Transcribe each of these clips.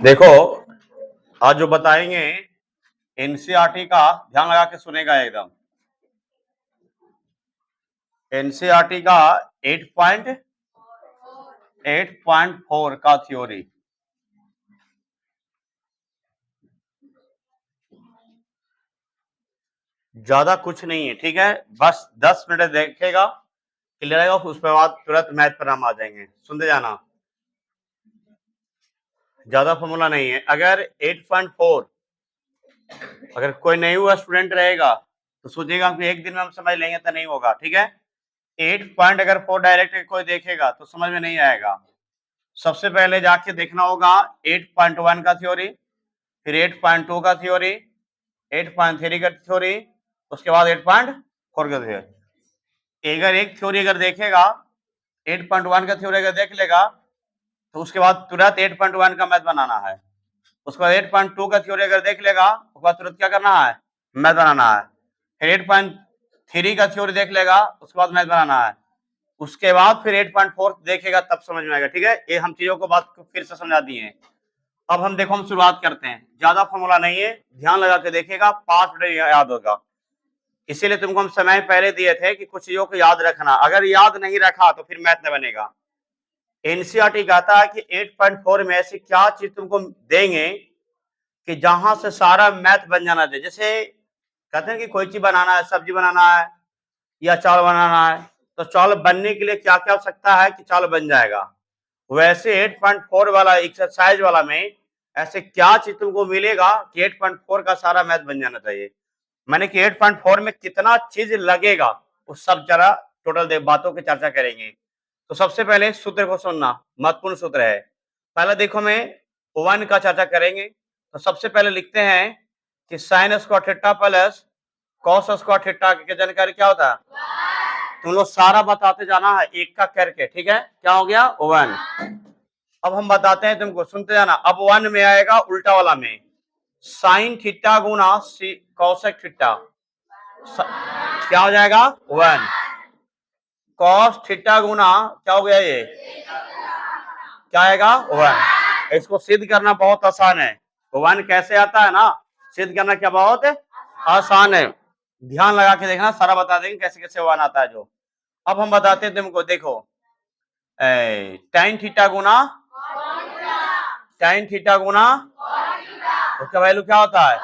देखो, आज जो बताएंगे एनसीईआरटी का ध्यान लगा के सुनेगा एकदम। एनसीईआरटी का 8.4 का थ्योरी। ज्यादा कुछ नहीं है, ठीक है। बस 10 मिनट देखेगा, क्लियर आएगा, उसके बाद तुरंत मैथ पर हम आ जाएंगे। सुनते जाना, ज्यादा फॉर्मूला नहीं है। अगर 8.4 अगर कोई नहीं हुआ स्टूडेंट रहेगा तो सोचेगा कि एक दिन में हम समझ लेंगे, तो नहीं होगा, ठीक है। 8 अगर 4 डायरेक्ट कोई देखेगा तो समझ में नहीं आएगा। सबसे पहले जाके देखना होगा 8.1 का थ्योरी, फिर 8.2 का थ्योरी, 8.3 का थ्योरी, उसके बाद 8.4 का थ्योरी। अगर एक थ्योरी अगर देखेगा 8.1 का थ्योरी अगर देख लेगा तो उसके बाद तुरंत 8.1 का मैथ बनाना है। उसके बाद 8.2 का थ्योरी अगर देख लेगा उसके बाद तुरंत क्या करना है, मैथ बनाना है। फिर 8.3 का थ्योरी देख लेगा, उसके बाद मैथ बनाना है। उसके बाद फिर 8.4 देखेगा, तब समझ में आएगा, ठीक है। ये हम चीजों को बात को फिर से समझा दिए। अब हम देखो, हम शुरुआत करते हैं। ज्यादा फॉर्मूला नहीं है, ध्यान लगा के देखिएगा, 5 मिनट याद होगा। इसीलिए तुमको हम समय पहले दिए थे कि कुछ चीजों को याद रखना, अगर याद नहीं रखा तो फिर मैथ नहीं बनेगा। एनसीईआरटी कहता है कि 8.4 में ऐसी क्या चीज तुमको देंगे कि जहां से सारा मैथ बन जाना चाहिए। जैसे कहते हैं कि कोई चीज बनाना है, सब्जी बनाना है या चावल बनाना है, तो चावल बनने के लिए क्या क्या आवश्यकता है कि चावल बन जाएगा। वैसे 8.4 वाला एक्सरसाइज वाला में ऐसे क्या चीज तुमको मिलेगा कि 8.4 का सारा मैथ बन जाना चाहिए। मैंने कि 8.4 में कितना चीज लगेगा, उस सब जरा टोटल बातों की चर्चा करेंगे। तो सबसे पहले सूत्र को सुनना, महत्वपूर्ण सूत्र है। पहले देखो, मैं 1 का चर्चा करेंगे। तो सबसे पहले लिखते हैं कि sine square theta plus cos square theta की जानकारी क्या होता है। तुम लोग सारा बताते जाना है एक का करके, ठीक है। क्या हो गया, 1। अब हम बताते हैं तुमको, सुनते जाना। अब 1 में आएगा उल्टा वाला में, साइन थीटा गुना कॉसेक थीटा, क्या हो जाएगा 1। कॉस थीटा गुना क्या हो गया, ये क्या आएगा 1। इसको सिद्ध करना बहुत आसान है। 1 कैसे आता है ना, सिद्ध करना क्या बहुत आसान है। ध्यान लगा के देखना, सारा बता देंगे कैसे कैसे 1 आता है जो। अब हम बताते हैं तुमको, देखो tan थीटा गुना उसका वैल्यू क्या होता है।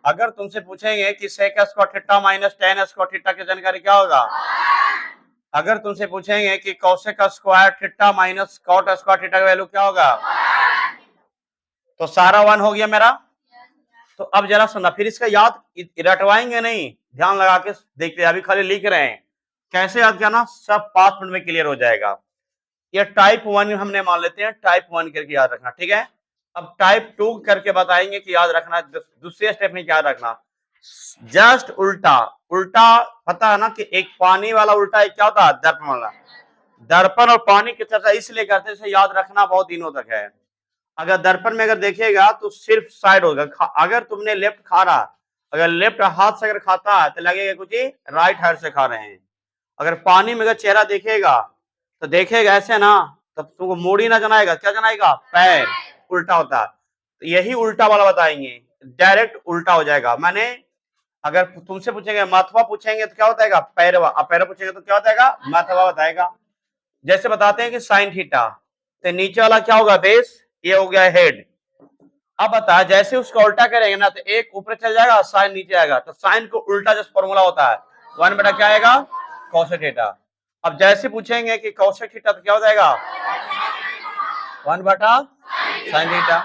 अगर तुमसे पूछेंगे कि sec square theta minus tan square theta की जानकारी क्या होगा। अगर तुमसे पूछेंगे कि cosec square theta minus cot square theta का वैल्यू क्या होगा, तो सारा 1 हो गया मेरा। तो अब जरा सुनना, फिर इसका याद रटवाएंगे नहीं, ध्यान लगा के देखते, अभी खाली लिख रहे हैं। कैसे याद करना, सब 5 मिनट में क्लियर हो जाएगा। ये टाइप 1 हमने मान लेते हैं, टाइप 1 करके याद रखना, ठीक है। अब टाइप 2 करके बताएंगे कि याद रखना, दूसरे स्टेप में क्या रखना, जस्ट उल्टा। उल्टा पता है ना कि एक पानी वाला उल्टा क्या होता है, दर्पण वाला। दर्पण और पानी की चर्चा इसलिए करते हैं, याद रखना बहुत दिनों तक है। अगर दर्पण में अगर देखेगा तो सिर्फ साइड होगा। अगर तुमने लेफ्ट खा रहा, अगर लेफ्ट हाथ से अगर खाता है तो लगेगा कुछ राइट हैंड से खा रहे हैं। अगर पानी में अगर चेहरा देखेगा तो देखेगा ऐसे ना, तब तुमको मोड़ी ना जनाएगा, क्या जनाएगा, पैर, उल्टा होता है। तो यही उल्टा वाला बताएंगे, डायरेक्ट उल्टा हो जाएगा। माने अगर तुमसे पूछेंगे माथवा पूछेंगे तो क्या बताएगा, पैरवा, पैरवा पूछेंगे तो क्या बताएगा, माथवा बताएगा। जैसे बताते हैं कि साइन थीटा, तो नीचे वाला क्या होगा, बेस, ये हो गया हेड। अब बता, जैसे उसका उल्टा करेंगे ना तो एक ऊपर चल जाएगा, साइन नीचे आएगा। तो साइन को उल्टा जैसे फॉर्मूला होता है 1 बटा क्या आएगा, कॉसेक थीटा। अब जैसे पूछेंगे कि कॉसेक थीटा तो क्या हो जाएगा, 1 बटा साइन थीटा।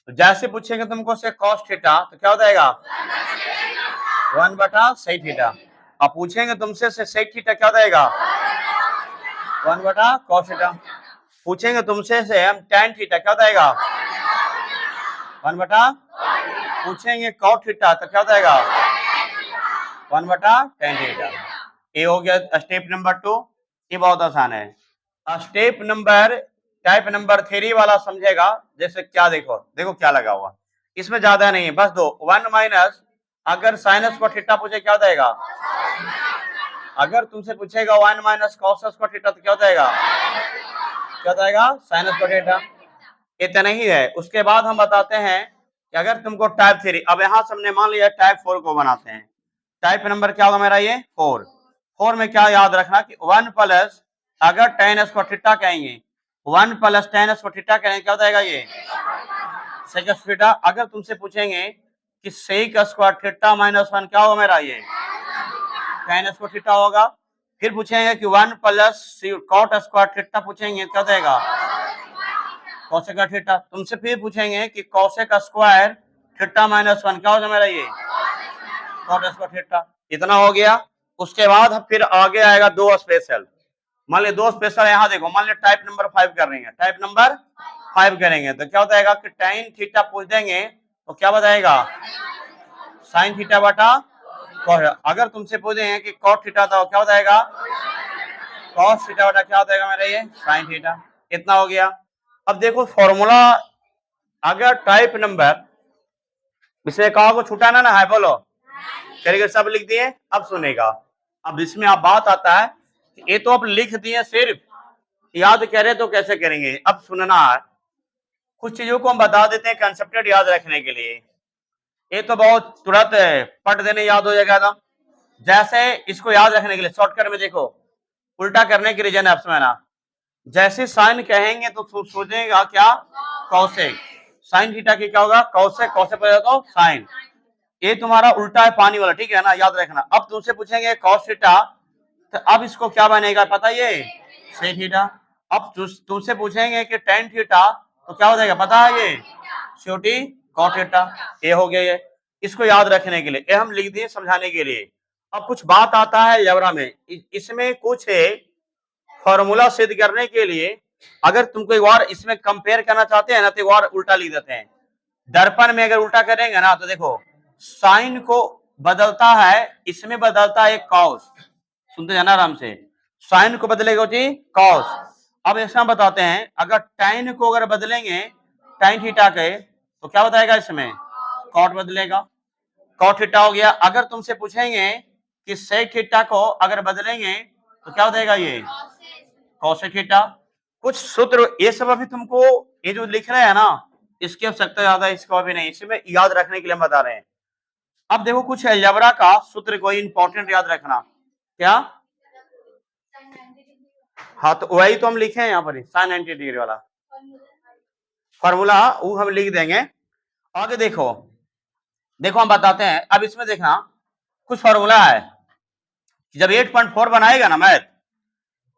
तो जैसे पूछेंगे तुमको से कॉस थीटा तो क्या हो जाएगा, 1 बटा सेक थीटा। अब पूछेंगे तुमसे से सेक थीटा क्या हो जाएगा, 1 बटा कॉस थीटा। पूछेंगे तुमसे से हम tan थीटा क्या हो जाएगा, 1 बटा। पूछेंगे कॉट थीटा तो क्या हो जाएगा, 1 बटा tan थीटा। ये हो गया स्टेप नंबर 2। ये बहुत आसान है। स्टेप नंबर टाइप नंबर 3 वाला समझेगा। जैसे क्या, देखो देखो क्या लगा हुआ, इसमें ज्यादा नहीं है, बस दो 1 माइनस, अगर साइनस को थीटा पूछे क्या हो जाएगा। अगर तुमसे पूछेगा 1 माइनस कॉस को थीटा तो क्या हो जाएगा, क्या हो जाएगा, साइनस को थीटा। इतना ही है। उसके बाद हम बताते हैं कि अगर तुमको टाइप 3, अब यहां से हमने मान लिया टाइप 4 को बनाते हैं। टाइप नंबर क्या होगा मेरा ये 4। 4 में क्या याद रखना कि 1 प्लस, अगर tan स्क्वायर थीटा कहेंगे 1 प्लस tan स्क्वायर थीटा कहेंगे क्या हो जाएगा ये सेक स्क्वायर थीटा। अगर तुमसे पूछेंगे कि सेक स्क्वायर थीटा माइनस 1 क्या होगा मेरा ये tan स्क्वायर थीटा होगा। फिर पूछेंगे कि 1 प्लस कॉट स्क्वायर थीटा पूछेंगे क्या हो जाएगा कोसेक थीटा। तुमसे फिर पूछेंगे कि कोसेक स्क्वायर थीटा माइनस 1 क्या होगा मेरा ये कॉट स्क्वायर थीटा। इतना हो गया। उसके बाद फिर आगे आएगा दो स्पेशल। मान ली दो स्पेशल यहाँ देखो, मान ली टाइप नंबर 5 कर रही है, टाइप नंबर 5 करेंगे तो क्या हो जाएगा कि tan थीटा पूछ देंगे तो क्या बताएगा साइन थीटा बटा cos। अगर तुमसे पूछेंगे कि cot थीटा था क्या हो जाएगा cos थीटा बटा क्या हो जाएगा मेरा ये साइन थीटा। इतना हो गया। अब देखो फॉर्मूला, अगर टाइप नंबर इसमें कहा को छुटाना ना है, बोलो करेंगे सब लिख दिए। अब सुनेगा, अब इसमें आप बात आता है ये तो आप लिख दिए, सिर्फ याद करें तो कैसे करेंगे। अब सुनना है, कुछ चीजों को हम बता देते हैं कंसेप्ट याद रखने के लिए। ये तो बहुत तुरंत पढ़ देने याद हो जाएगा ना। जैसे इसको याद रखने के लिए शॉर्टकट में देखो, उल्टा करने की रीजन है आपसे ना। जैसे साइन कहेंगे तो सोचेगा क्या कौसेक, साइन थीटा की क्या होगा कौसेक, कौसेक पर जाता हूं साइन। ये तुम्हारा उल्टा है पानी वाला, ठीक है ना, याद रखना। अब तुमसे पूछेंगे कॉस थीटा तो अब इसको क्या बनेगा पता ये सेक थीटा। अब तुमसे पूछेंगे कि टेन थीटा तो क्या हो जाएगा पता है ये छोटी कॉट थीटा। ये हो गया ये, इसको याद रखने के लिए ये हम लिख दिए समझाने के लिए। अब कुछ बात आता है अलजेब्रा में, इसमें कुछ फॉर्मूला सिद्ध करने के लिए अगर तुमको एक बार इसमें कंपेयर करना चाहते हैं ना तो एक बार उल्टा लिख देते हैं। दर्पण में अगर उल्टा करेंगे ना तो देखो साइन को बदलता है, इसमें बदलता है कॉस, सुनते जाना आराम से, साइन को बदलेगा जी कॉस। अब ऐसा बताते हैं अगर tan को अगर बदलेंगे tan थीटा के तो क्या बताएगा इसमें कॉट बदलेगा, कॉट थीटा हो गया। अगर तुमसे पूछेंगे कि सेक थीटा को अगर बदलेंगे तो क्या बताएगा ये कॉसेक थीटा। कुछ सूत्र ये सब अभी तुमको ये जो लिख रहे हैं ना इसकी आवश्यकता ज्यादा इसको अभी नहीं, इसमें याद रखने के लिए हम बता रहे हैं। अब देखो कुछ अलजेब्रा का सूत्र कोई इंपॉर्टेंट याद रखना क्या, हाँ तो वही तो हम लिखे हैं यहाँ पर साइन 90 डिग्री वाला फॉर्मूला वो हम लिख देंगे। आगे देखो, देखो हम बताते हैं। अब इसमें देखना कुछ फॉर्मूला है, जब 8.4 बनाएगा ना मैथ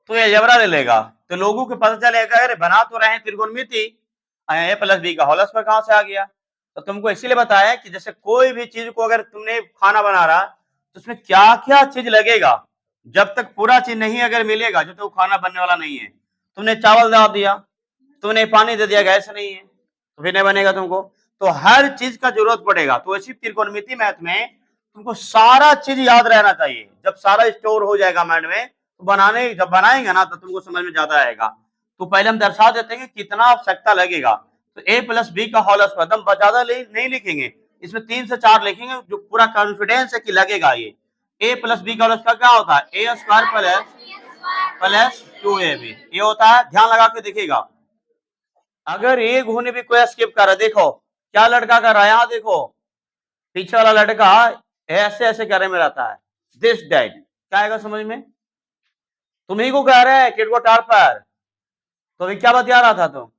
तो ये अलजेब्रा ले लेगा तो लोगों को पता चलेगा अरे बना तो रहे हैं त्रिकोणमिति, a प्लस बी का होल स्क्वायर कहां से आ गया। तो तुमको इसीलिए बताया कि जैसे कोई भी चीज को अगर तुमने खाना बना रहा तो उसमें क्या क्या चीज लगेगा, जब तक पूरा चीज नहीं अगर मिलेगा जब तक तो खाना बनने वाला नहीं है। तुमने चावल डाल दिया, तुमने पानी दे दिया, गैस नहीं है तो फिर नहीं बनेगा तुमको। तो हर चीज का जरूरत पड़ेगा। तो ऐसी त्रिकोणमिति मैथ में तुमको सारा चीज याद रहना चाहिए। जब सारा स्टोर हो जाएगा माइंड में तो बनाने जब बनाएंगे ना तो तुमको समझ में ज्यादा आएगा। तो पहले हम दर्शा देते हैं कि कितना आवश्यकता लगेगा। तो a प्लस बी का होल स्क्वायर एकदम ज्यादा नहीं लिखेंगे, इसमें 3 से 4 लिखेंगे जो पूरा कॉन्फिडेंस है कि लगेगा। ये a प्लस बी का होल स्क्वायर क्या होता है a स्क्वायर प्लस 2ab ये होता है। ध्यान लगा के देखिएगा, अगर एक होने भी कोई स्किप कर रहा है, देखो क्या लड़का कर रहा है, यहाँ देखो पीछे वाला लड़का ऐसे ऐसे करने में रहता है, दिस डैट क्या आएगा समझ में, तुम ही को कह रहे हैं किट को टार पर, तो अभी क्या बता रहा था तुम,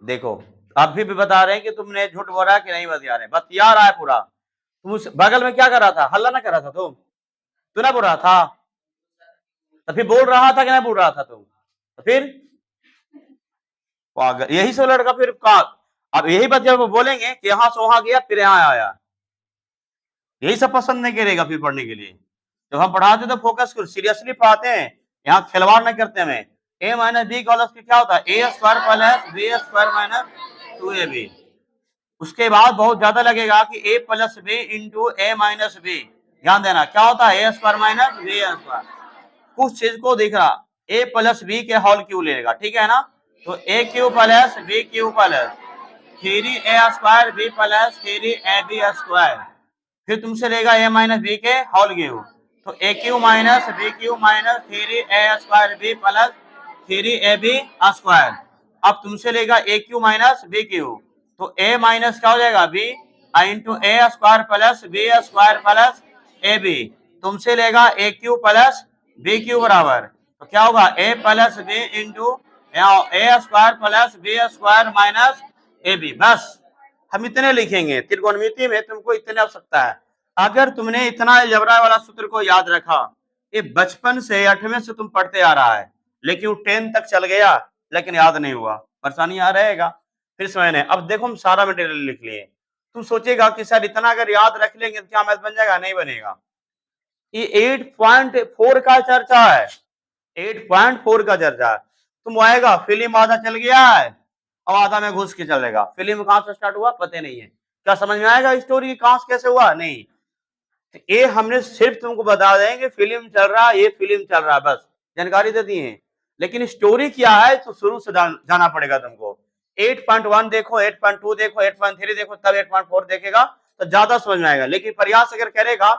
देखो अभी भी बता रहे हैं कि तुमने झूठ बोला है कि नहीं बता रहे, बतिया रहा है पूरा। तुम उस बगल में क्या कर रहा था, हल्ला ना कर रहा था तुम, तू ना बोल रहा था तो फिर बोल रहा था कि नहीं बोल रहा था तुम, तो फिर यही सब लड़का फिर अब यही बच्चे को बोलेंगे कि यहां से वहां गया फिर यहां आया, यही सब पसंद नहीं करेगा फिर पढ़ने के लिए। जब हम पढ़ाते तो फोकस सीरियसली पढ़ाते हैं, यहाँ खिलवाड़ नहीं करते हमें। a माइनस बी का क्या होता है a square plus B square minus 2ab। उसके बाद बहुत ज्यादा लगेगा कि a plus B into A minus B, ध्यान देना क्या होता है a square minus B square. कुछ चीज को देख रहा a प्लस बी के होल क्यू लेगा, ठीक है ना, तो a क्यू plus B cube plus 3a square B plus 3ab square, फिर तुमसे लेगा a माइनस बी के होल क्यू, तो A cube minus B cube minus 3a square B plus 3ab square. अब तुमसे लेगा A cube minus B cube, तो A minus क्या हो जाएगा B into A square plus B square plus A B, तुमसे लेगा A cube plus B cube बराबर, तो क्या होगा A plus B into A square plus B square minus A B. बस हम इतने लिखेंगे, त्रिकोणमिति में तुमको इतने आवश्यकता है। अगर तुमने इतना अलजेब्रा वाला सूत्र को याद रखा, ये बचपन से 8वें से तुम पढ़ते आ रहा है, लेकिन 10 तक चल गया लेकिन याद नहीं हुआ, परेशानी यहाँ रहेगा। फिर समझने, अब देखो हम सारा मटेरियल लिख लिए, तुम सोचेगा कि सर इतना अगर याद रख लेंगे तो क्या मैथ बन जाएगा? नहीं बनेगा। ये 8.4 का चर्चा है, 8.4 का चर्चा है। तुम आएगा फिल्म आधा चल गया है और आधा में घुस के चलेगा, फिल्म कहां से स्टार्ट हुआ पता नहीं है, क्या समझ में आएगा स्टोरी कहां से कैसे हुआ? नहीं। तो ये हमने सिर्फ तुमको बता देंगे फिल्म चल रहा है, ये फिल्म चल रहा है, बस जानकारी दे दी है, लेकिन स्टोरी क्या है तो शुरू से जाना पड़ेगा तुमको। 8.1 देखो, 8.2 देखो, 8.3 देखो, तब 8.4 देखेगा तो ज्यादा समझ में आएगा। लेकिन प्रयास अगर करेगा,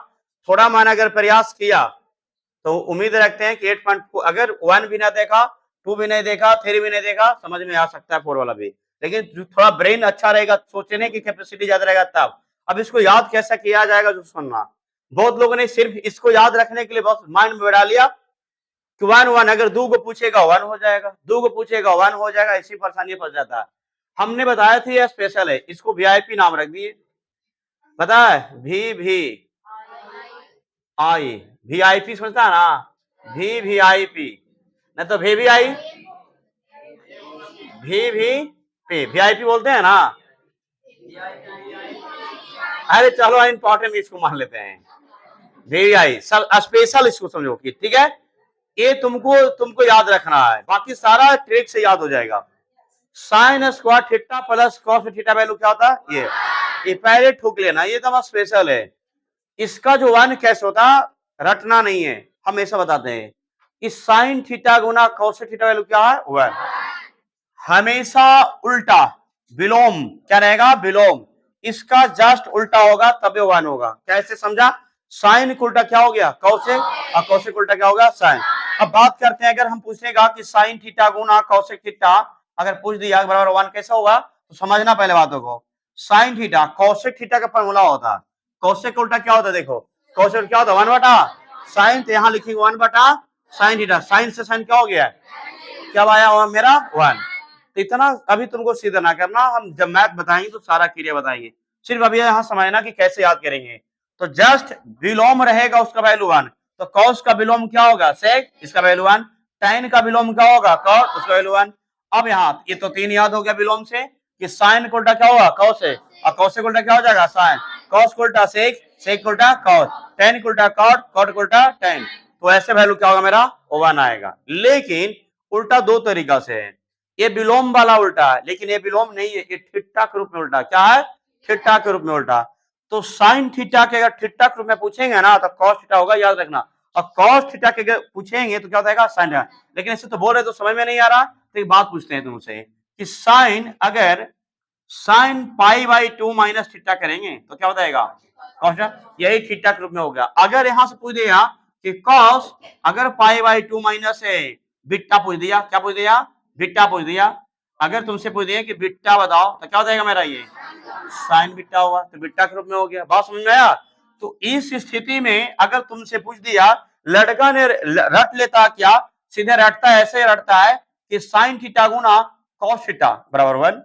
थोड़ा माना अगर प्रयास किया, तो उम्मीद रखते हैं कि 8.4 अगर 1 भी ना देखा, 2 भी नहीं देखा, 3 भी नहीं देखा, समझ में आ सकता है 4 वाला भी। लेकिन जो थोड़ा ब्रेन अच्छा रहेगा, सोचने की कैपेसिटी ज्यादा रहेगा तब। अब इसको याद कैसा किया जाएगा जो सुनना, बहुत लोगों ने सिर्फ इसको याद रखने के लिए बहुत माइंड में बैठा लिया कि 1 अगर 2 को पूछेगा 1 हो जाएगा, 2 को पूछेगा 1 हो जाएगा, इसी परेशानी फंस जाता है। हमने बताया थी यह स्पेशल है, इसको वीआईपी नाम रख दिए, पता है वी आई, वीआईपी समझता है ना, वीआईपी, नहीं तो वीवीआई वीआईपी बोलते हैं ना। अरे चलो इंपॉर्टेंट इसको मान लेते हैं, वीवीआई सब स्पेशल इसको समझो कि ठीक है, ये तुमको याद रखना है, बाकी सारा ट्रिक से याद हो जाएगा। Sine square theta plus cos theta value क्या होता है? ये पहले ठोक लेना, ये तो स्पेशल है। इसका जो 1 कैसे होता रटना नहीं है, हमेशा बताते हैं कि साइन थीटा गुना कॉस थीटा वैल्यू क्या है? 1। हमेशा उल्टा विलोम क्या रहेगा? विलोम, इसका जस्ट उल्टा होगा तब 1 होगा। कैसे समझा? साइन उल्टा क्या हो गया? कौशिक, और कौशिक उल्टा क्या होगा? साइन। अब बात करते हैं, अगर हम पूछेगा कि साइन थीटा गुना कौशिक थीटा अगर पूछ दिया बराबर 1 कैसे होगा, तो समझना पहले बातों को। साइन थीटा कौशिक थीटा का फॉर्मूला होता है, कौशिक उल्टा क्या होता है? देखो कौशिक क्या होता है? 1 बटा साइन, तो यहाँ लिखेंगे 1 बटा साइन थीटा, साइन से साइन क्या हो गया? क्या आया मेरा? 1। तो इतना अभी तुमको सीधा ना करना, हम जब मैथ बताएंगे तो सारा क्रिया बताएंगे, सिर्फ अभी यहाँ समझना कि कैसे याद करेंगे। तो जस्ट विलोम रहेगा उसका वैल्यू 1, तो कॉस का विलोम क्या होगा? सेक, इसका वैल्यू 1। टाइन का विलोम क्या होगा? कॉट, उसका वैल्यू 1। अब यहाँ ये तो 3 याद हो गया विलोम से कि साइन को उल्टा क्या होगा? कॉस है, और कॉस को उल्टा क्या हो जाएगा? साइन। कॉस को उल्टा सेक, सेक को उल्टा कॉट, टेन को उल्टा कॉट, कॉट को उल्टा टेन, तो ऐसे वैल्यू क्या होगा मेरा? 1 आएगा। लेकिन उल्टा 2 तरीका से है, ये विलोम वाला उल्टा है, लेकिन ये विलोम नहीं है, ये थीटा के रूप में उल्टा। क्या है? थीटा के रूप में उल्टा। तो साइन थीटा के अगर थीटा के रूप में पूछेंगे ना तो कॉस थीटा होगा, याद रखना, और कॉस थीटा के अगर पूछेंगे तो क्या होगा? Sine theta. लेकिन ऐसे तो बोल रहे तो समझ में नहीं आ रहा, तो एक बात पूछते हैं तुमसे कि साइन अगर sine pi by 2 minus theta करेंगे तो क्या हो जाएगा? कॉस, यही थीटा के रूप में हो गया। अगर यहां से पूछ दिया कि कॉस अगर पाई बाई 2 माइनस है बीटा पूछ दिया, क्या पूछ दिया? बीटा पूछ दिया। अगर तुमसे पूछ दिया कि बीटा बताओ तो क्या हो जाएगा मेरा? ये साइन बीटा होगा, तो बीटा के रूप में हो गया। बात समझ में आया? तो इस स्थिति में अगर तुमसे पूछ दिया, लड़का ने रट लेता, क्या सीधे रटता है? ऐसे रटता है कि साइन थीटा गुना कॉस थीटा बराबर 1,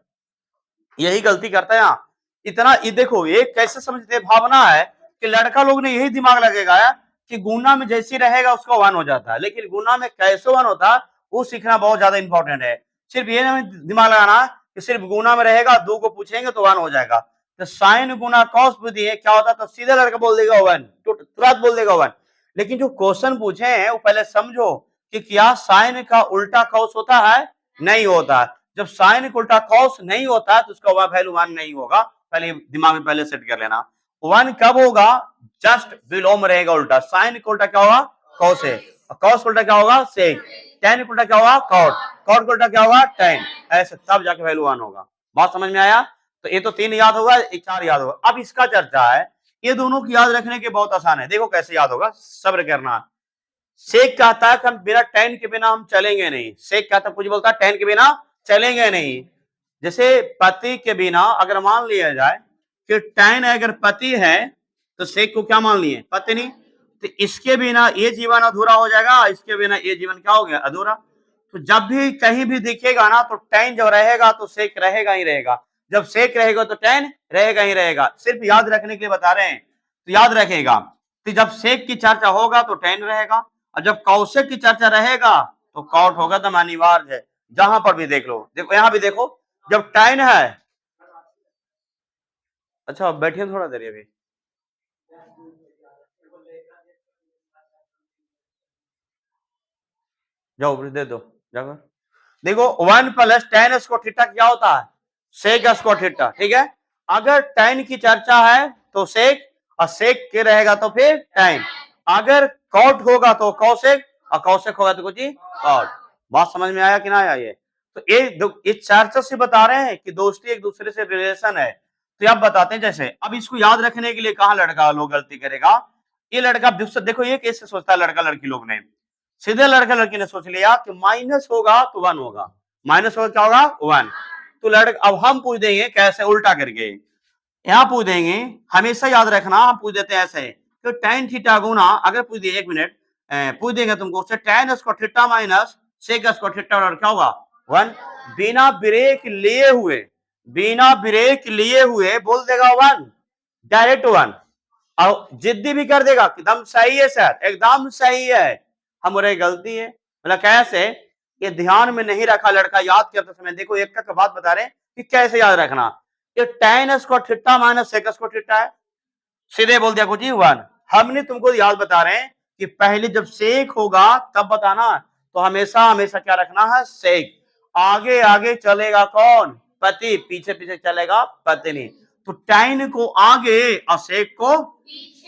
यही गलती करता है यहाँ। इतना ये देखो, ये कैसे समझते भावना है कि लड़का लोग ने यही दिमाग लगेगा कि गुना में जैसी रहेगा उसका 1 हो जाता है, लेकिन गुना में कैसे 1 होता है वो सीखना बहुत ज्यादा इंपॉर्टेंट है। सिर्फ ये दिमाग लगाना कि सिर्फ गुना में रहेगा, 2 को पूछेंगे तो 1 हो जाएगा। तो साइन गुना कॉस पूछिए क्या होता है, तो सीधा लड़का बोल देगा 1, तुरंत बोल देगा 1। लेकिन जो क्वेश्चन पूछे हैं वो पहले समझो कि क्या साइन का उल्टा कॉस होता है? नहीं होता। जब साइन का उल्टा कॉस नहीं होता तो उसका वैल्यू 1 नहीं होगा, पहले दिमाग में पहले सेट कर लेना। 1 कब होगा? जस्ट विलोम रहेगा उल्टा, साइन का उल्टा क्या होगा? कॉस है, कॉस का उल्टा क्या होगा? सेक, टेन का उल्टा क्या होगा? कॉट, कॉट का उल्टा क्या होगा? टेन, ऐसे तब जाके वैल्यू 1 होगा। बात समझ में आया? तो ये तो 3 याद होगा, 4 याद होगा। अब इसका चर्चा है, ये दोनों की याद रखने के बहुत आसान है। देखो कैसे याद होगा, सब्र करना। सेक कहता है कि हम बिना टेन के बिना हम चलेंगे नहीं, सेक कहता है, कुछ बोलता है टेन के बिना चलेंगे नहीं। जैसे पति के बिना अगर मान लिया जाए कि tan अगर पति है तो सेक को क्या मान लिए, पत्नी। तो इसके बिना ये जीवन अधूरा हो जाएगा, इसके बिना ये जीवन क्या हो गया, अधूरा। तो जब भी कहीं भी दिखेगा ना तो tan जो रहेगा तो सेक रहेगा ही रहेगा, जब सेक रहेगा तो tan रहेगा ही रहेगा। सिर्फ याद रखने के लिए बता रहे हैं, तो याद रखेगा। तो जब सेक की चर्चा होगा तो tan रहेगा, और जब कौशिक की चर्चा रहेगा तो कॉट होगा। तो अनिवार्य है, जहां पर भी देख लो, देखो यहां भी देखो, जब tan है, अच्छा बैठिए थोड़ा देर अभी, जाओ दे दो जाकर। देखो 1 प्लस tan स्क्वायर थीटा क्या होता है, सेक स्क्वायर थीटा, ठीक है। अगर tan की चर्चा है तो सेक, और सेक के रहेगा तो फिर tan। अगर कॉट होगा तो कौशिक, और कौशिक होगा तो कुछ कॉट। बात समझ में आया कि ना आया? ये तो इस चर्चा से बता रहे हैं कि दोस्ती एक दूसरे से रिलेशन है। तो अब बताते हैं, जैसे अब इसको याद रखने के लिए कहा लड़का लोग गलती करेगा, ये लड़का देखो ये कैसे सोचता है लड़का लड़की लोग ने, सीधे लड़का लड़की ने सोच लिया कि माइनस होगा तो 1 होगा, माइनस होगा क्या होगा 1। तो लड़का, अब हम पूछ देंगे कैसे, उल्टा करके यहां पूछ देंगे, हमेशा याद रखना हम पूछ देते हैं ऐसे, तो tan थीटा गुना, अगर पूछ दिए 1 मिनट पूछ देंगे तुमको tan square theta minus sec square theta और क्या होगा 1। बिना ब्रेक लिए हुए, बिना ब्रेक लिए हुए बोल देगा 1, डायरेक्ट 1। और जिद्दी भी कर देगा, एकदम सही है सर, एकदम सही है, हमारी गलती है। मतलब कैसे, ये ध्यान में नहीं रखा लड़का याद करते समय। देखो एक का बात बता रहे हैं कि कैसे याद रखना, ये tan square theta minus sec square theta है, सीधे बोल दिया कुछ ही 1। हमने तुमको याद बता रहे हैं कि पहले जब सेक होगा तब बताना, तो हमेशा हमेशा क्या रखना है, सेक। आगे आगे चलेगा कौन, पति, पीछे पीछे चलेगा पत्नी। तो tan को आगे और सेक को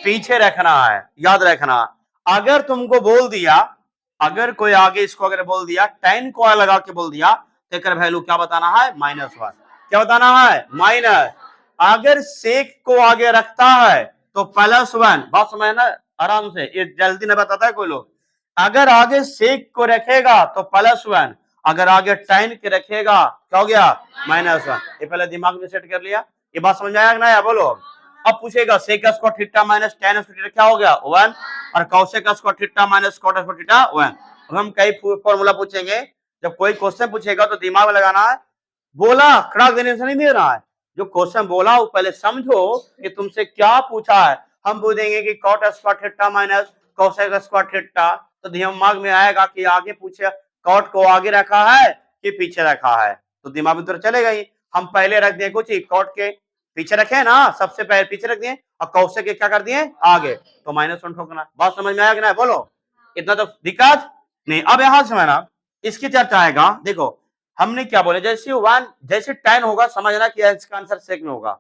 पीछे रखना है, याद रखना। अगर तुमको बोल दिया, अगर कोई आगे इसको अगर बोल दिया, tan को लगा के बोल दिया, तो एक वैल्यू क्या बताना है, -1। क्या बताना है, माइनस। अगर सेक को आगे रखता है तो +1। बात समझ ना आराम से, ये जल्दी नहीं बताता है कोई लोग। अगर आगे सेक को रखेगा तो +1, अगर आगे tan के रखेगा क्या हो गया, -1। ये पहले दिमाग में सेट कर लिया। ये बात समझ आया कि नहीं, बोलो। अब पूछेगा sec square theta minus tan square theta क्या हो गया 1, और cosec square theta minus cot square theta 1। अब हम कई फॉर्मूला पूछेंगे, जब कोई क्वेश्चन पूछेगा तो दिमाग में लगाना है, बोला खड़ा देने से नहीं दे रहा है, जो क्वेश्चन बोला वो पहले समझो कि तुमसे क्या पूछा है। हम बोलेंगे कि cot square theta minus cosec square theta, तो दिमाग में आएगा कि आगे पूछे, कॉट को आगे रखा है कि पीछे रखा है, तो दिमाग में तो चलेगा ही। हम पहले रख दिए कुछ कॉट के पीछे रखे ना, सबसे पहले पीछे रख दिए, और कौशिक के क्या कर दिए आगे, तो -1 ठोकना। बात समझ में आया कि नहीं, बोलो। इतना तो दिक्कत नहीं। अब यहां से ना इसकी चर्चा आएगा, देखो हमने क्या बोले, जैसे 1 जैसे tan होगा समझना कि इसका आंसर सेक में होगा,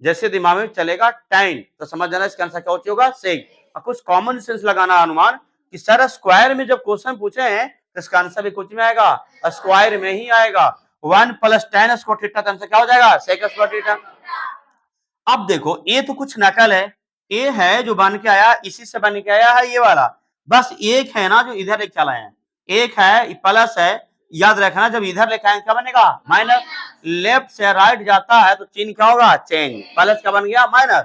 जैसे दिमाग में चलेगा tan तो समझ जाना इसका आंसर क्या होगा, सेक। और कुछ कॉमन सेंस लगाना अनुमान कि सर स्क्वायर में जब क्वेश्चन पूछे हैं तो इसका आंसर भी कुछ में आएगा, स्क्वायर में ही आएगा। 1 प्लस tan स्क्वायर थीटा का आंसर क्या हो जाएगा, सेक स्क्वायर थीटा। अब देखो ये तो कुछ नकल है, ये है जो बन के आया, इसी से बन के आया है ये वाला, बस एक है ना जो इधर एक चला है, एक है प्लस है। याद रखना जब इधर लिखाएंगे क्या बनेगा, माइनस। लेफ्ट से राइट जाता है तो चिन्ह क्या होगा, चेंज, प्लस का बन गया माइनस।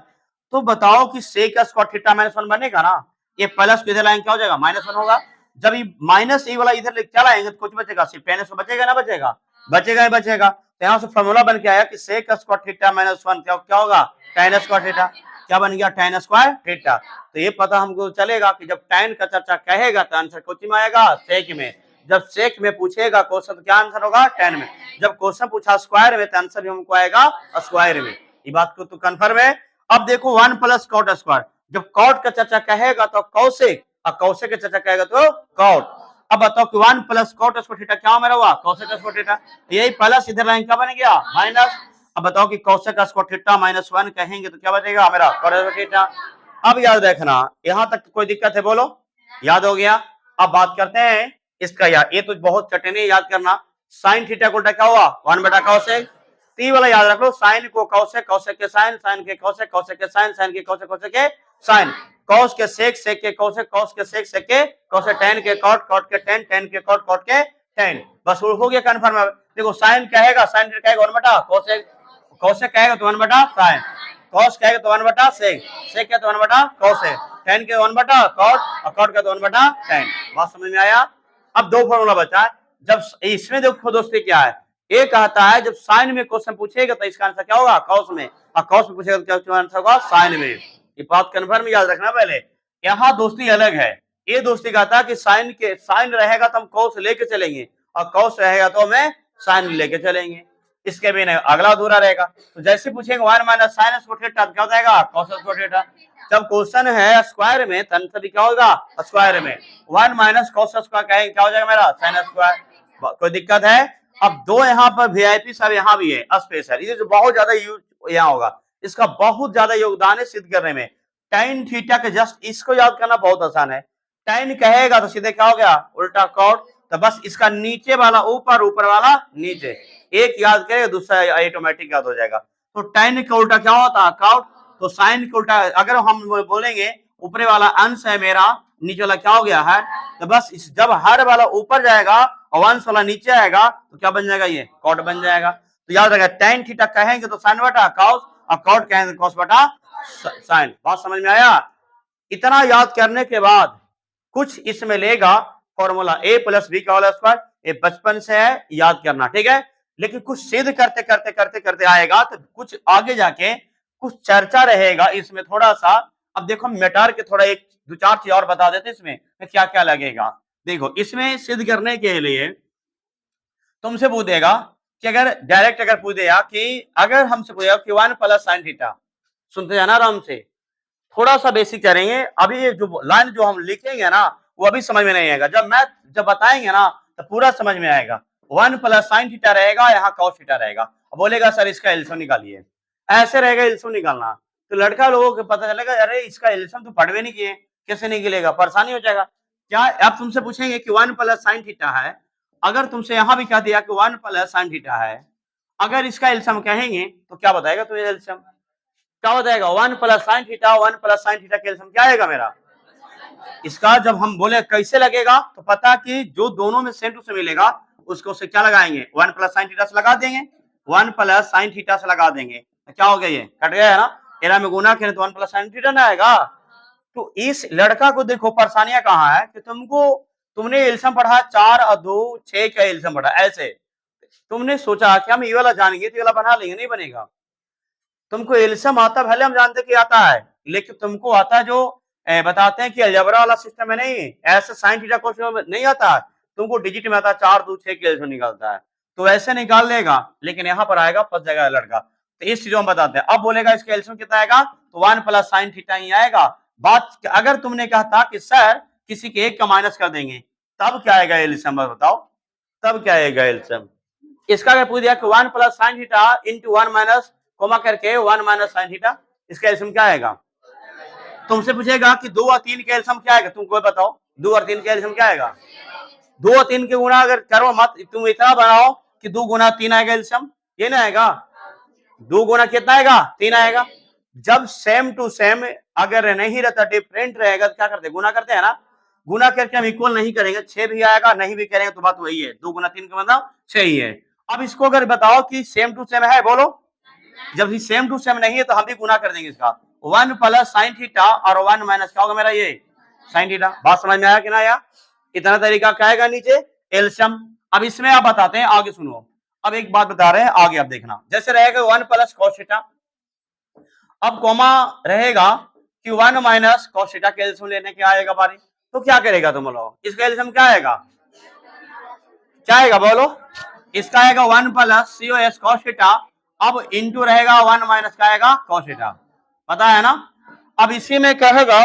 तो बताओ कि सेक स्क्वायर थीटा -1 बनेगा ना, ये प्लस को इधर लाएंगे क्या हो जाएगा, -1 होगा। जब ये माइनस ये वाला इधर क्या लाएंगे तो कुछ बचेगा, सिर्फ tan स्क्वायर बचेगा ना, बचेगा, बचेगा ही बचेगा। तो यहाँ से फॉर्मूला बन के आया कि सेक स्क्वायर थीटा -1 क्या होगा, tan स्क्वायर थीटा। क्या बन गया, tan स्क्वायर थीटा। तो ये पता हमको चलेगा कि जब tan का चर्चा कहेगा तो आंसर कुछ में आएगा, सेक में। जब सेक में पूछेगा क्वेश्चन तो क्या आंसर होगा, tan में। जब क्वेश्चन पूछा स्क्वायर में तो आंसर भी हमको आएगा स्क्वायर में। ये बात को तो कंफर्म है। अब देखो 1 प्लस कॉट स्क्वायर, जब कॉट का चर्चा कहेगा तो कौशिक, और कौशिक का चर्चा कहेगा तो कॉट। अब बताओ कि 1 प्लस कॉट स्क्वायर थीटा क्या मेरा हुआ, कौशिक स्क्वायर थीटा। यही प्लस इधर लाइन क्या बन गया, माइनस। अब बताओ कि कौशिक स्क्वायर थीटा -1 कहेंगे तो क्या बचेगा मेरा, कॉट स्क्वायर थीटा। अब याद रखना यहां तक कोई दिक्कत है, बोलो, याद हो गया। अब बात करते हैं इसका, यार ये तो बहुत कठिन है याद करना। साइन थीटा को उल्टा क्या हुआ, 1/cos। ती वाला याद रख लो, साइन को कौशिक, कौशिक के साइन, साइन के कौशिक, कौशिक के साइन, साइन के कौशिक, कौशिक के साइन, कॉस के सेक, सेक के कौशिक, कॉस के सेक, सेक के कौशिक, tan के कॉट, कॉट के tan, tan के कॉट, कॉट के tan। बस हो गया कंफर्म। देखो साइन कहेगा, साइन कहेगा 1 बटा कोसेक, कोसेक कहेगा तो 1 बटा साइन, कॉस कहेगा तो 1 बटा सेक, सेक क्या तो 1 बटा कोसेक, टेन के 1 बटा कॉट और कॉट का तो 1 बटा टेन। बात समझ में आया? अब दो फॉर्मूला बचा है। जब इसमें देखो दोस्ती क्या है, ये कहता है जब साइन में क्वेश्चन पूछेगा तो इसका आंसर क्या होगा कॉस में, और कॉस में पूछेगा तो क्या आंसर होगा साइन में। ये बात कन्फर्म याद रखना पहले। यहाँ दोस्ती अलग है, ये दोस्ती कहता है कि साइन रहेगा तो हम कॉस लेके चलेंगे और कॉस रहेगा तो हमें साइन लेके चलेंगे। इसके बिना अगला अधूरा रहेगा। तो जैसे पूछेंगे 1 माइनस साइन स्क्वायर थीटा क्या हो जाएगा कॉस स्क्वायर थीटा। जब क्वेश्चन है स्क्वायर में तो आंसर भी क्या होगा स्क्वायर में। 1 माइनस कॉस स्क्वायर कहेंगे क्या हो जाएगा मेरा साइन स्क्वायर। कोई दिक्कत है? अब दो यहाँ पर वीआईपी सब यहाँ भी है स्पेशल, ये जो बहुत ज्यादा यूज यहाँ होगा, इसका बहुत ज्यादा योगदान है सिद्ध करने में। tan थीटा के जस्ट इसको याद करना बहुत आसान है। tan कहेगा तो सीधे क्या हो गया उल्टा कॉट, तो बस इसका नीचे वाला ऊपर, ऊपर वाला नीचे, एक याद करेगा दूसरा ऑटोमेटिक याद हो जाएगा। तो tan का उल्टा क्या होता है कॉट, तो साइन का उल्टा अगर हम बोलेंगे ऊपरी वाला अंश है मेरा, नीचे वाला क्या हो गया है, तो बस जब हर वाला ऊपर जाएगा और अंश वाला नीचे आएगा तो क्या बन जाएगा ये कॉट बन जाएगा। तो याद रखेगा tan थीटा कहेंगे तो साइन बटा कॉस और कॉट कहेंगे कॉस बटा साइन। बात समझ में आया? इतना याद करने के बाद कुछ इसमें लेगा फॉर्मूला a प्लस बी का होल स्क्वायर, ये बचपन से है याद करना, ठीक है। लेकिन कुछ सिद्ध करते करते करते करते आएगा तो कुछ आगे जाके कुछ चर्चा रहेगा इसमें थोड़ा सा। अब देखो मेटार के थोड़ा एक दो चार चीज और बता देते इसमें क्या क्या लगेगा। देखो इसमें सिद्ध करने के लिए तुमसे पूछेगा कि अगर डायरेक्ट अगर पूछेगा कि अगर हमसे पूछेगा कि 1 प्लस साइन थीटा, सुनते जाना आराम से, थोड़ा सा बेसिक करेंगे। अभी ये जो लाइन जो हम लिखेंगे ना वो अभी समझ में नहीं आएगा, जब बताएंगे ना तो पूरा समझ में आएगा। 1 प्लस साइन थीटा रहेगा, यहाँ कॉस थीटा रहेगा, बोलेगा सर इसका एलसीएम निकालिए, ऐसे रहेगा एलसीएम निकालना। तो लड़का लोगों को पता चलेगा अरे इसका एलसीएम तो पढ़वे नहीं किए, कैसे निकलेगा, परेशानी हो जाएगा। क्या आप तुमसे पूछेंगे कि 1 प्लस साइन थीटा है, अगर तुमसे यहाँ भी कह दिया कि 1 प्लस साइन थीटा है, अगर इसका एलसीएम कहेंगे तो क्या बताएगा तुम्हें एलसीएम क्या बताएगा 1 plus sine theta, 1 plus sine theta का एलसीएम क्या आएगा मेरा। इसका जब हम बोले कैसे लगेगा तो पता कि जो दोनों में सेम टू सेम मिलेगा उसको से क्या लगाएंगे 1 प्लस साइन थीटा से लगा देंगे, 1 प्लस साइन थीटा से लगा देंगे, तो क्या हो गया ये कट गया है ना, एरा में गुना करें तो 1 प्लस साइन थीटा ना आएगा। तो इस लड़का को देखो परेशानियां कहाँ है कि तुमने एलसीएम पढ़ा 4 और 2 6 का एलसीएम पढ़ा, ऐसे तुमने सोचा कि हम ये वाला जानेंगे तो ये वाला बना लेंगे, नहीं बनेगा। तुमको एलसीएम आता, भले हम जानते कि आता है, लेकिन तुमको आता है जो बताते हैं कि अलजेब्रा वाला सिस्टम है, नहीं ऐसे साइन थीटा क्वेश्चन नहीं आता, तुमको डिजिट में आता है 4 2 6 के एलसीएम निकालता है, तो ऐसे निकाल लेगा। लेकिन यहाँ पर आएगा फंस जाएगा लड़का। तो इस चीजों हम बताते हैं। अब बोलेगा इसका एलसीएम कितना आएगा, तो 1 प्लस साइन थीटा ही आएगा। बात अगर तुमने कहा था कि सर किसी के एक का माइनस कर देंगे तब क्या आएगा एलसीएम, बताओ तब क्या आएगा एलसीएम। इसका अगर पूछ दिया कि 1 plus sine theta into 1 minus comma करके 1 माइनस साइन थीटा, इसका एलसीएम क्या आएगा। तुमसे पूछेगा कि 2 और 3 का एलसीएम क्या आएगा, तुमको बताओ 2 और 3 का एलसीएम क्या आएगा। 2 और 3 के गुणा अगर करो मत, तुम इतना बनाओ कि 2 गुना 3 आएगा एलसीएम, ये ना आएगा। 2 गुना कितना आएगा 3 आएगा। जब सेम टू सेम अगर नहीं रहता डिफरेंट रहेगा तो क्या करते गुना करते हैं ना, गुना करके हम इक्वल नहीं करेंगे 6 भी आएगा, नहीं भी करेंगे तो बात वही है, 2 गुना 3 का मतलब 6 ही है। अब इसको अगर बताओ कि सेम टू सेम है, बोलो जब सेम टू सेम नहीं है तो हम भी गुना कर देंगे इसका 1 प्लस साइन थीटा और 1 माइनस क्या होगा मेरा ये साइन थीटा। बात समझ में आया कि ना आया। इतना तरीका क्या आएगा नीचे एलसीएम। अब इसमें आप बताते हैं, आगे सुनो। अब एक बात बता रहे हैं, आगे आप देखना। जैसे रहेगा 1 प्लस कॉस थीटा, अब कोमा रहेगा कि 1 माइनस कॉस थीटा का एलसीएम लेने के आएगा बारी, तो क्या करेगा तुम लोग, इसका एलसीएम क्या आएगा, क्या आएगा बोलो। इसका आएगा 1 प्लस cos कॉस थीटा, अब इंटू रहेगा 1 माइनस का आएगा कॉस थीटा, पता है ना। अब इसी में कहेगा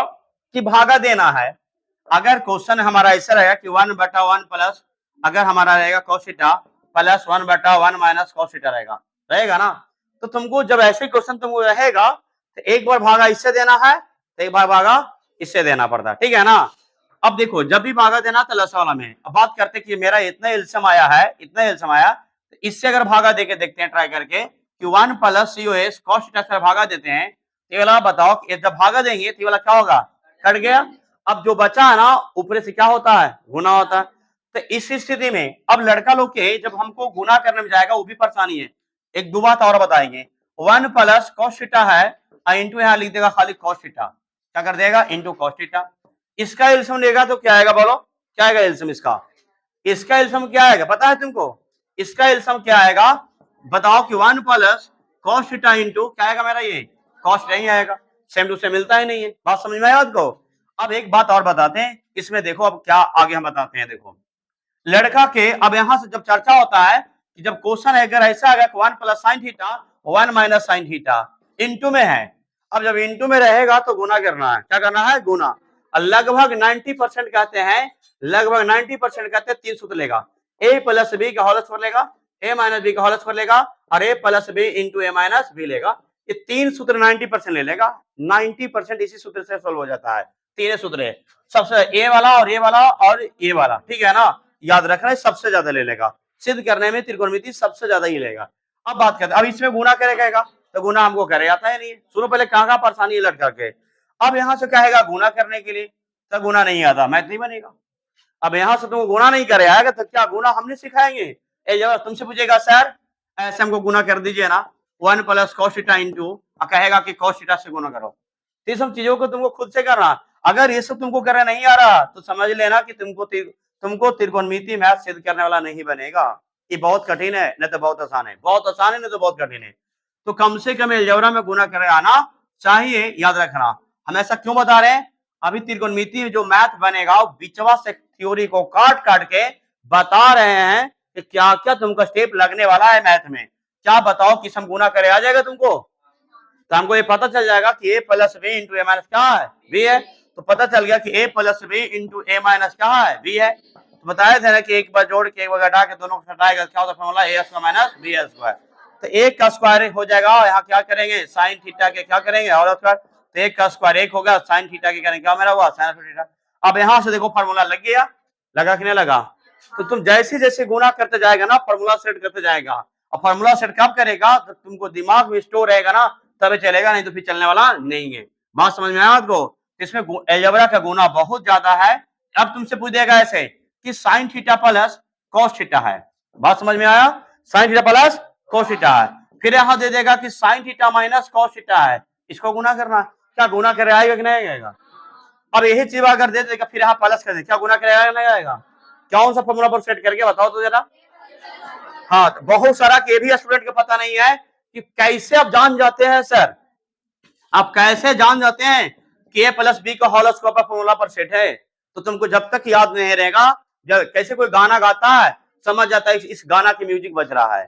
कि भागा देना है। अगर क्वेश्चन हमारा ऐसा रहेगा कि 1 बटा 1 प्लस, अगर हमारा रहेगा कॉस थीटा प्लस 1 बटा 1 माइनस कॉस थीटा रहेगा ना, तो तुमको जब ऐसे क्वेश्चन तुमको रहेगा तो एक बार भागा इससे देना है तो एक बार भागा इससे देना पड़ता है, ठीक है ना। अब देखो जब भी भागा देना तो लसा वाला में। अब बात करते कि मेरा इतना एलसीएम आया है, इतना एलसीएम आया, तो इससे अगर भागा देके देखते हैं ट्राई करके कि 1 प्लस cos थीटा से भागा देते हैं, ये वाला बताओ कि जब भागा देंगे तो ये वाला क्या होगा कट गया। अब जो बचा है ना ऊपर से क्या होता है गुना होता है। तो इस स्थिति में अब लड़का लोग के जब हमको गुना करने में जाएगा वो भी परेशानी है। एक दो बात और बताएंगे, 1 प्लस कॉस थीटा है, इंटू यहाँ लिख देगा खाली कॉस थीटा, क्या कर देगा इंटू कॉस थीटा। इसका एलसीएम लेगा तो क्या आएगा, बोलो क्या आएगा एलसीएम इसका, इसका एलसीएम क्या आएगा पता है तुमको, इसका एलसीएम क्या आएगा बताओ कि 1 प्लस कॉस थीटा इंटू क्या आएगा मेरा, ये कॉस नहीं आएगा, सेम टू सेम मिलता ही नहीं है। बात समझ में आया आपको। अब एक बात और बताते हैं इसमें, देखो अब क्या आगे हम बताते हैं। देखो लड़का के अब यहां से जब चर्चा होता है कि जब क्वेश्चन अगर ऐसा आ गया 1 plus sine theta 1 minus sine theta into में है, अब जब इंटू में रहेगा तो गुना करना है, क्या करना है गुना। लगभग 90% कहते हैं, लगभग 90% कहते हैं 3 सूत्र लेगा, ए प्लस बी का होल स्क्वायर लेगा, ए माइनस बी का होल स्क्वायर लेगा और ए plus B into A minus B लेगा। ये 3 सूत्र 90% ले लेगा, 90% इसी सूत्र से सोल्व हो जाता है। 3 सूत्र है, सबसे ए वाला और ए वाला और ए वाला, ठीक है ना, याद रखना है सबसे ज्यादा ले लेगा, सिद्ध करने में त्रिकोणमिति सबसे ज्यादा ही लेगा। अब बात करते हैं, अब इसमें गुना करेगा तो गुना हमको करे आता है नहीं, सुनो पहले कहाँ परेशानी है लड़का के। अब यहाँ से कहेगा गुना करने के लिए तो गुना नहीं आता, मैथ नहीं बनेगा। अब यहाँ से तुमको गुना नहीं करे आएगा तो क्या गुना हमने सिखाएंगे, जब तुमसे पूछेगा सर ऐसे हमको गुना कर दीजिए ना 1 प्लस कॉस थीटा इंटू, कहेगा कि कॉस थीटा से गुना करो, तो ये सब चीजों को तुमको खुद से करना। अगर ये सब तुमको करना नहीं आ रहा तो समझ लेना कि तुमको त्रिकोणमिति मैथ सिद्ध करने वाला नहीं बनेगा। ये बहुत कठिन है नहीं तो बहुत आसान है, बहुत आसान है नहीं तो बहुत कठिन है। तो कम से कम अलजेब्रा में गुना करे आना चाहिए, याद रखना। हम ऐसा क्यों बता रहे हैं, अभी त्रिकोणमिति जो मैथ बनेगा बिचवा से थ्योरी को काट काट के बता रहे हैं कि क्या क्या तुमको स्टेप लगने वाला है मैथ में। क्या बताओ कि हम गुना करे आ जाएगा तुमको, तो हमको ये पता चल जाएगा कि ए plus B into A minus क्या है बी है, तो पता चल गया कि ए plus B into A minus क्या है बी है। तो बताया था ना कि एक बार जोड़ के एक बार घटा के दोनों को घटाएगा क्या होता है फॉर्मूला ए स्क्वायर माइनस बी स्क्वायर। तो एक का स्क्वायर हो जाएगा, यहाँ क्या करेंगे साइन थीटा के क्या करेंगे और स्क्वायर, तो एक का स्क्वायर एक होगा, साइन थीटा के करेंगे क्या मेरा हुआ साइन थीटा। अब यहाँ से देखो फॉर्मूला लग गया, लगा कि नहीं लगा, तो तुम जैसे जैसे गुना करते जाएगा ना फॉर्मूला सेट करते जाएगा, और फॉर्मूला सेट कब करेगा तो तुमको दिमाग में स्टोर रहेगा ना तभी चलेगा, नहीं तो फिर चलने वाला नहीं है। बात समझ में आया आपको। इसमें अलजेब्रा का गुना बहुत ज्यादा है। अब तुमसे पूछ देगा ऐसे कि sine theta plus cos theta है, बात समझ में आया, sine theta plus cos theta है, फिर यहां दे देगा कि sine theta minus cos theta है, इसको गुना करना, क्या गुना करे आएगा कि नहीं आएगा। अब यही चीज अगर दे देगा फिर यहाँ प्लस कर दे, क्या गुना करे आएगा नहीं आएगा, कौन सा फॉर्मूला पर सेट करके बताओ तो जरा। हाँ तो बहुत सारा के भी स्टूडेंट को पता नहीं है कि कैसे आप जान जाते हैं सर, आप कैसे जान जाते हैं कि ए प्लस बी का होल स्क्वायर पर फॉर्मूला पर सेट है। तो तुमको जब तक याद नहीं रहेगा, जब कैसे कोई गाना गाता है समझ जाता है इस गाना की म्यूजिक बज रहा है,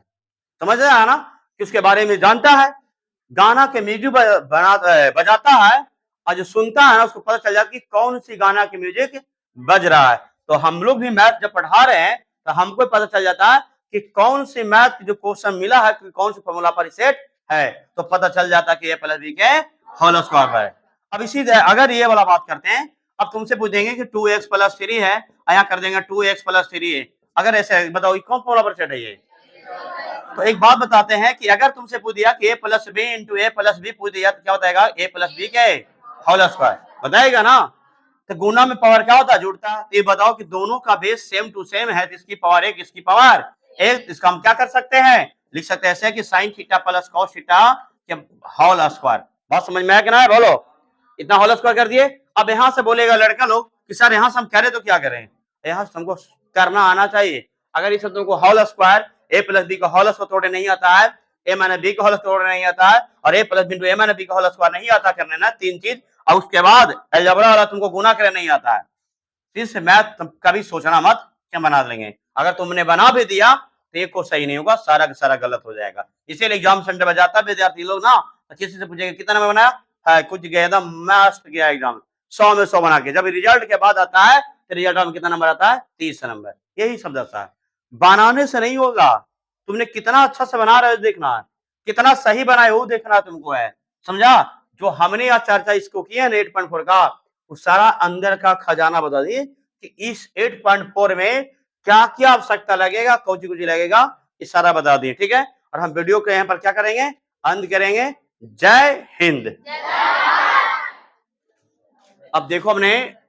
समझ रहा है ना कि उसके बारे में जानता है, गाना के म्यूजिक बजाता है और जो सुनता है ना उसको पता चल जाता है कि कौन सी गाना की म्यूजिक बज रहा है। तो हम लोग भी मैथ जब पढ़ा रहे हैं तो हमको पता चल जाता है कि कौन सी मैथ की जो क्वेश्चन मिला है कि कौन सी फॉर्मूला पर सेट है, तो पता चल जाता है कि ए प्लस बी के होल स्क्वायर है। अब इसी अगर ये वाला बात करते हैं, अब तुमसे पूछेंगे कि 2x प्लस 3 है, यहाँ कर देंगे 2x प्लस 3 है, अगर ऐसे बताओ कौन फॉर्मूला पर सेट है ये। तो एक बात बताते हैं कि अगर तुमसे पूछ दिया कि ए प्लस बी इंटू ए प्लस बी पूछ दिया तो क्या बताएगा ए प्लस बी के होल स्क्वायर बताएगा ना। तो गुना में पावर क्या होता है जुड़ता है, तो ये बताओ कि दोनों का बेस सेम टू सेम है, इसकी पावर एक इसकी पावर एक, इसका हम क्या कर सकते हैं लिख सकते हैं ऐसे कि sine theta plus cos theta के होल स्क्वायर। बात समझ में आया कि ना है, बोलो इतना होल स्क्वायर कर दिए। अब यहाँ से बोलेगा लड़का लोग कि सर यहाँ से हम करें तो क्या करें, यहाँ से हमको करना आना चाहिए। अगर इसे तुमको होल स्क्वायर ए प्लस बी का होल स्क्वायर तोड़ने नहीं आता है, ए माइनस बी का होल स्क्वायर तोड़ने नहीं आता है, और ए plus B into A minus B का होल स्क्वायर नहीं आता करने ना तीन चीज, और उसके बाद अलजेब्रा वाला तुमको गुना करने नहीं आता है, इस मैथ कभी सोचना मत क्या बना लेंगे। अगर तुमने बना भी दिया तो एक को सही नहीं होगा, सारा का सारा गलत हो जाएगा। इसीलिए एग्जाम सेंटर में जाता विद्यार्थी लोग ना किसी से पूछेंगे कितना नंबर बनाया है, कुछ गया एकदम मस्त गया एग्जाम 100 में 100 बना के, जब रिजल्ट के बाद आता है तो रिजल्ट में कितना नंबर आता है 30 नंबर, यही शब्द आता है। बनाने से नहीं होगा, तुमने कितना अच्छा से बना रहे हो देखना है, कितना सही बनाए हो देखना तुमको है, समझा। जो हमने आज चर्चा इसको किया है 8.4 का, वो सारा अंदर का खजाना बता दिए कि इस 8.4 में क्या क्या आवश्यकता लगेगा, कौन कुछ लगेगा, इस सारा बता दिए, ठीक है। और हम वीडियो को यहाँ पर क्या करेंगे अंत करेंगे। जय हिंद। अब देखो हमने